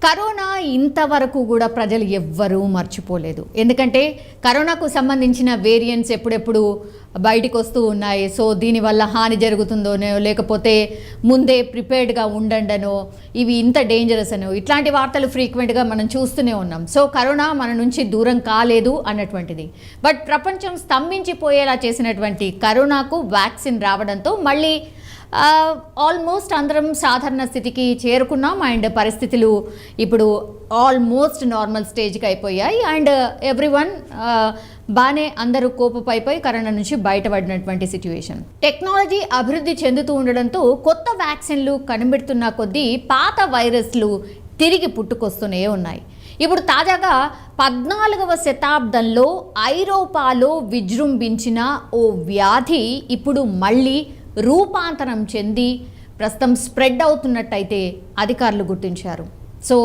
Corona ఇంతవరకు కూడా ప్రజలు ఎవ్వరూ మర్చిపోలేదు. ఎందుకంటే కరోనాకు సంబంధించిన వేరియంట్స్ ఎప్పుడెప్పుడు బయటికి వస్తూ ఉన్నాయి. సో దీనివల్ల హాని జరుగుతుందోనో, లేకపోతే ముందే ప్రిపేర్డ్గా ఉండండనో, ఇవి ఇంత డేంజరస్ అనో, ఇట్లాంటి వార్తలు ఫ్రీక్వెంట్గా మనం చూస్తూనే ఉన్నాం. సో కరోనా మన నుంచి దూరం కాలేదు అన్నటువంటిది. బట్ ప్రపంచం స్తంభించిపోయేలా చేసినటువంటి కరోనాకు వ్యాక్సిన్ రావడంతో మళ్ళీ ఆల్మోస్ట్ అందరం సాధారణ స్థితికి చేరుకున్నాం. అండ్ పరిస్థితులు ఇప్పుడు ఆల్మోస్ట్ నార్మల్ స్టేజ్కి అయిపోయాయి. అండ్ ఎవ్రీవన్ బాగానే అందరూ కోపపైపోయి కరోనా నుంచి బయటపడినటువంటి సిచ్యువేషన్. టెక్నాలజీ అభివృద్ధి చెందుతూ ఉండడంతో కొత్త వ్యాక్సిన్లు కనిపెడుతున్న కొద్దీ పాత వైరస్లు తిరిగి పుట్టుకొస్తూనే ఉన్నాయి. ఇప్పుడు తాజాగా 14వ శతాబ్దంలో ఐరోపాలో విజృంభించిన ఓ వ్యాధి ఇప్పుడు మళ్ళీ రూపాంతరం చెంది ప్రస్తుతం స్ప్రెడ్ అవుతున్నట్టయితే అధికారులు గుర్తించారు. సో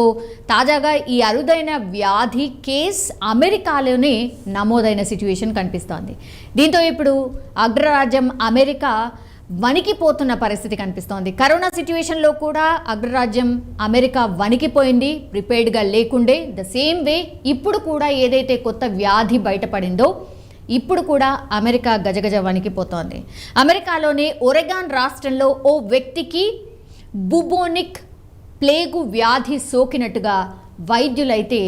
తాజాగా ఈ అరుదైన వ్యాధి కేస్ అమెరికాలోనే నమోదైన సిచ్యువేషన్ కనిపిస్తోంది. దీంతో ఇప్పుడు అగ్రరాజ్యం అమెరికా వణికిపోతున్న పరిస్థితి కనిపిస్తోంది. కరోనా సిచ్యువేషన్లో కూడా అగ్రరాజ్యం అమెరికా వణికిపోయింది, ప్రిపేర్డ్గా లేకుండే. ద సేమ్ వే ఇప్పుడు కూడా ఏదైతే కొత్త వ్యాధి బయటపడిందో ఇప్పుడు కూడా అమెరికా గజగజ వణికిపోతోంది. అమెరికాలోని ఒరెగాన్ రాష్ట్రంలో ఓ వ్యక్తికి బుబోనిక్ ప్లేగు వ్యాధి సోకినట్టుగా వైద్యులైతే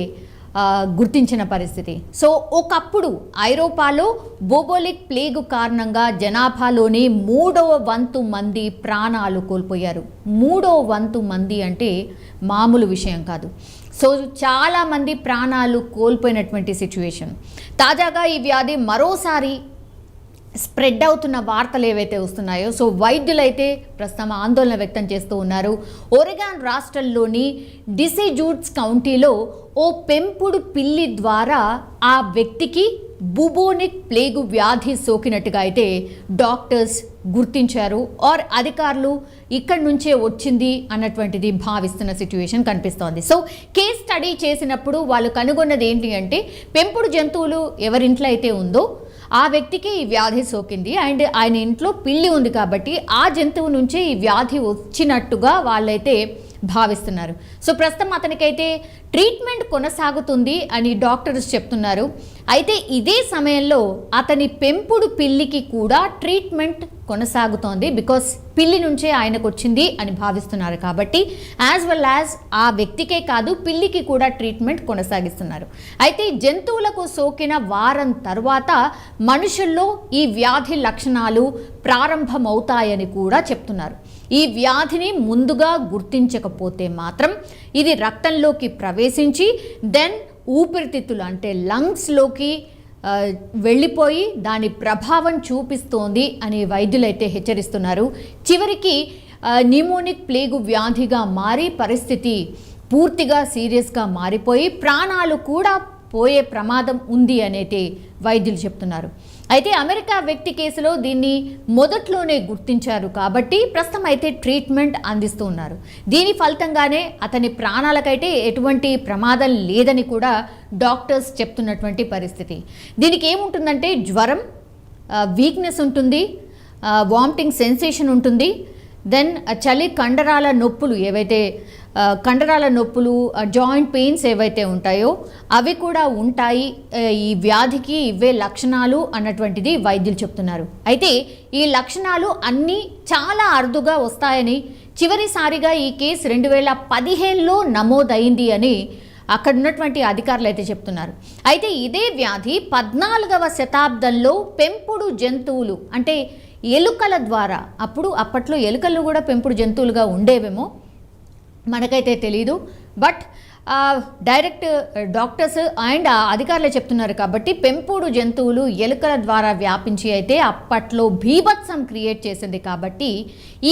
గుర్తించిన పరిస్థితి. సో ఒకప్పుడు ఐరోపాలో బోబోలిక్ ప్లేగు కారణంగా జనాభాలోని 3వ వంతు మంది ప్రాణాలు కోల్పోయారు. 3వ వంతు మంది అంటే మామూలు విషయం కాదు. సో చాలామంది ప్రాణాలు కోల్పోయినటువంటి సిచ్యువేషన్. తాజాగా ఈ వ్యాధి మరోసారి స్ప్రెడ్ అవుతున్న వార్తలు ఏవైతే వస్తున్నాయో, సో వైద్యులైతే ప్రస్తుతం ఆందోళన వ్యక్తం చేస్తూ ఉన్నారు. ఒరెగాన్ రాష్ట్రంలోని డిసెజూట్స్ కౌంటీలో ఓ పెంపుడు పిల్లి ద్వారా ఆ వ్యక్తికి బుబోనిక్ ప్లేగు వ్యాధి సోకినట్టుగా అయితే డాక్టర్స్ గుర్తించారు. ఆర్ అధికారులు ఇక్కడి నుంచే వచ్చింది అన్నటువంటిది భావిస్తున్న సిచ్యువేషన్ కనిపిస్తోంది. సో కేస్ స్టడీ చేసినప్పుడు వాళ్ళు కనుగొన్నది ఏంటి అంటే, పెంపుడు జంతువులు ఎవరింట్లో అయితే ఉందో ఆ వ్యక్తికి ఈ వ్యాధి సోకింది. అండ్ ఆయన ఇంట్లో పిల్లి ఉంది కాబట్టి ఆ జంతువు నుంచే ఈ వ్యాధి వచ్చినట్టుగా వాళ్ళైతే భావిస్తున్నారు. సో ప్రస్తుతం అతనికైతే ట్రీట్మెంట్ కొనసాగుతుంది అని డాక్టర్స్ చెప్తున్నారు. అయితే ఇదే సమయంలో అతని పెంపుడు పిల్లికి కూడా ట్రీట్మెంట్ కొనసాగుతోంది. బికాస్ పిల్లి నుంచే ఆయనకు వచ్చింది అని భావిస్తున్నారు కాబట్టి యాజ్ వెల్ యాజ్ ఆ వ్యక్తికే కాదు పిల్లికి కూడా ట్రీట్మెంట్ కొనసాగిస్తున్నారు. అయితే జంతువులకు సోకిన వారం తర్వాత మనుషుల్లో ఈ వ్యాధి లక్షణాలు ప్రారంభమవుతాయని కూడా చెప్తున్నారు. ఈ వ్యాధిని ముందుగా గుర్తించకపోతే మాత్రం ఇది రక్తంలోకి ప్రవేశించి దెన్ ఊపిరితిత్తులు అంటే లంగ్స్లోకి వెళ్ళిపోయి దాని ప్రభావం చూపిస్తోంది అని వైద్యులైతే హెచ్చరిస్తున్నారు. చివరికి న్యూమోనిక్ ప్లేగు వ్యాధిగా మారి పరిస్థితి పూర్తిగా సీరియస్గా మారిపోయి ప్రాణాలు కూడా పోయే ప్రమాదం ఉంది అనేది వైద్యులు చెప్తున్నారు. అయితే అమెరికా వ్యక్తి కేసులో దీన్ని మొదట్లోనే గుర్తించారు కాబట్టి ప్రస్తుతం అయితే ట్రీట్మెంట్ అందిస్తూ ఉన్నారు. దీని ఫలితంగానే అతని ప్రాణాలకైతే ఎటువంటి ప్రమాదం లేదని కూడా డాక్టర్స్ చెప్తున్నటువంటి పరిస్థితి. దీనికి ఏముంటుందంటే జ్వరం, వీక్నెస్ ఉంటుంది, వామిటింగ్ సెన్సేషన్ ఉంటుంది, దెన్ చలి కండరాల నొప్పులు ఏవైతే కండరాల నొప్పులు జాయింట్ పెయిన్స్ ఏవైతే ఉంటాయో అవి కూడా ఉంటాయి. ఈ వ్యాధికి ఇవే లక్షణాలు అన్నటువంటిది వైద్యులు చెప్తున్నారు. అయితే ఈ లక్షణాలు అన్నీ చాలా అరుదుగా వస్తాయని, చివరిసారిగా ఈ కేసు 2015లో నమోదైంది అని అక్కడ ఉన్నటువంటి అధికారులు అయితే చెప్తున్నారు. అయితే ఇదే వ్యాధి 14వ శతాబ్దంలో పెంపుడు జంతువులు అంటే ఎలుకల ద్వారా, అప్పట్లో ఎలుకలు కూడా పెంపుడు జంతువులుగా ఉండేవేమో మనకైతే తెలీదు. బట్ డైరెక్ట్ డాక్టర్స్ అండ్ అధికారులే చెప్తున్నారు కాబట్టి పెంపుడు జంతువులు ఎలుకల ద్వారా వ్యాపించి అయితే అప్పట్లో బీభత్సం క్రియేట్ చేసింది. కాబట్టి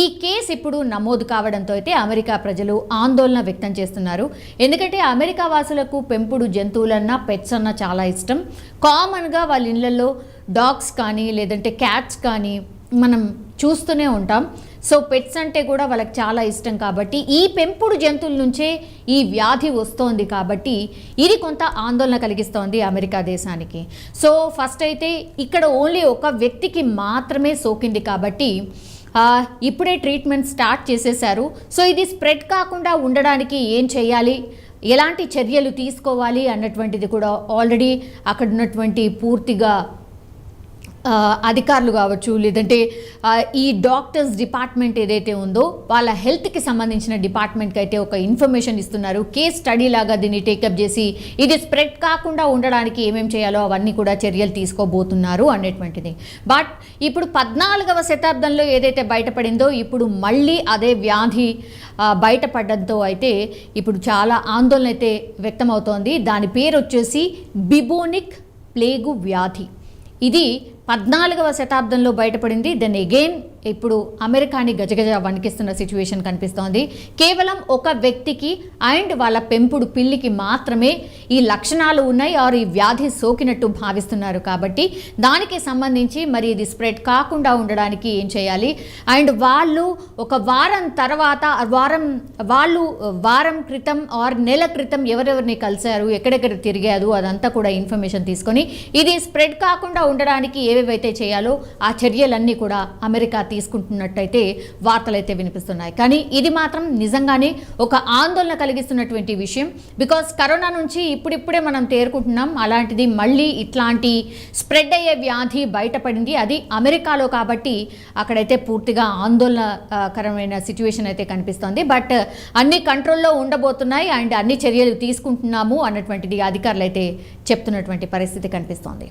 ఈ కేసు ఇప్పుడు నమోదు కావడంతో అయితే అమెరికా ప్రజలు ఆందోళన వ్యక్తం చేస్తున్నారు. ఎందుకంటే అమెరికా వాసులకు పెంపుడు జంతువులన్నా పెట్స్ అన్నా చాలా ఇష్టం. కామన్గా వాళ్ళ ఇళ్ళల్లో డాగ్స్ కానీ లేదంటే క్యాట్స్ కానీ మనం చూస్తూనే ఉంటాం. సో పెట్స్ అంటే కూడా వాళ్ళకి చాలా ఇష్టం కాబట్టి ఈ పెంపుడు జంతువుల నుంచే ఈ వ్యాధి వస్తోంది కాబట్టి ఇది కొంత ఆందోళన కలిగిస్తోంది అమెరికా దేశానికి. సో ఫస్ట్ అయితే ఇక్కడ ఓన్లీ ఒక వ్యక్తికి మాత్రమే సోకింది కాబట్టి ఇప్పుడే ట్రీట్మెంట్ స్టార్ట్ చేసేశారు. సో ఇది స్ప్రెడ్ కాకుండా ఉండడానికి ఏం చేయాలి, ఎలాంటి చర్యలు తీసుకోవాలి అన్నటువంటిది కూడా ఆల్రెడీ అక్కడ ఉన్నటువంటి పూర్తిగా అధికారులు కావచ్చు, లేదంటే ఈ డాక్టర్స్ డిపార్ట్మెంట్ ఏదైతే ఉందో వాళ్ళ హెల్త్కి సంబంధించిన డిపార్ట్మెంట్కి అయితే ఒక ఇన్ఫర్మేషన్ ఇస్తున్నారు. కేస్ స్టడీ లాగా దీన్ని టేకప్ చేసి ఇది స్ప్రెడ్ కాకుండా ఉండడానికి ఏమేమి చేయాలో అవన్నీ కూడా చర్యలు తీసుకోబోతున్నారు అనేటువంటిది. బట్ ఇప్పుడు 14వ శతాబ్దంలో ఏదైతే బయటపడిందో ఇప్పుడు మళ్ళీ అదే వ్యాధి బయటపడడంతో అయితే ఇప్పుడు చాలా ఆందోళన అయితే వ్యక్తమవుతోంది. దాని పేరు వచ్చేసి బిబోనిక్ ప్లేగు వ్యాధి. ఇది 14వ శతాబ్దంలో బయటపడింది. దెన్ అగైన్ ఇప్పుడు అమెరికాని గజగజ వణికిస్తున్న సిచ్యువేషన్ కనిపిస్తోంది. కేవలం ఒక వ్యక్తికి అండ్ వాళ్ళ పెంపుడు పిల్లికి మాత్రమే ఈ లక్షణాలు ఉన్నాయి ఆర్ ఈ వ్యాధి సోకినట్టు భావిస్తున్నారు. కాబట్టి దానికి సంబంధించి మరి ఇది స్ప్రెడ్ కాకుండా ఉండడానికి ఏం చేయాలి, అండ్ వాళ్ళు ఒక వారం తర్వాత వారం క్రితం ఆర్ నెల క్రితం ఎవరెవరిని కలిశారు, ఎక్కడెక్కడ తిరిగారు, అదంతా కూడా ఇన్ఫర్మేషన్ తీసుకొని ఇది స్ప్రెడ్ కాకుండా ఉండడానికి ఏవేవైతే చేయాలో ఆ చర్యలన్నీ కూడా అమెరికా తీసుకుంటున్నట్టయితే వార్తలైతే వినిపిస్తున్నాయి. కానీ ఇది మాత్రం నిజంగానే ఒక ఆందోళన కలిగిస్తున్నటువంటి విషయం. బికాస్ కరోనా నుంచి ఇప్పుడిప్పుడే మనం తేరుకుంటున్నాం, అలాంటిది మళ్ళీ ఇట్లాంటి స్ప్రెడ్ అయ్యే వ్యాధి బయటపడింది, అది అమెరికాలో. కాబట్టి అక్కడైతే పూర్తిగా ఆందోళనకరమైన సిచ్యువేషన్ అయితే కనిపిస్తోంది. బట్ అన్ని కంట్రోల్లో ఉండబోతున్నాయి అండ్ అన్ని చర్యలు తీసుకుంటున్నాము అన్నటువంటిది అధికారులు అయితే చెప్తున్నటువంటి పరిస్థితి కనిపిస్తోంది.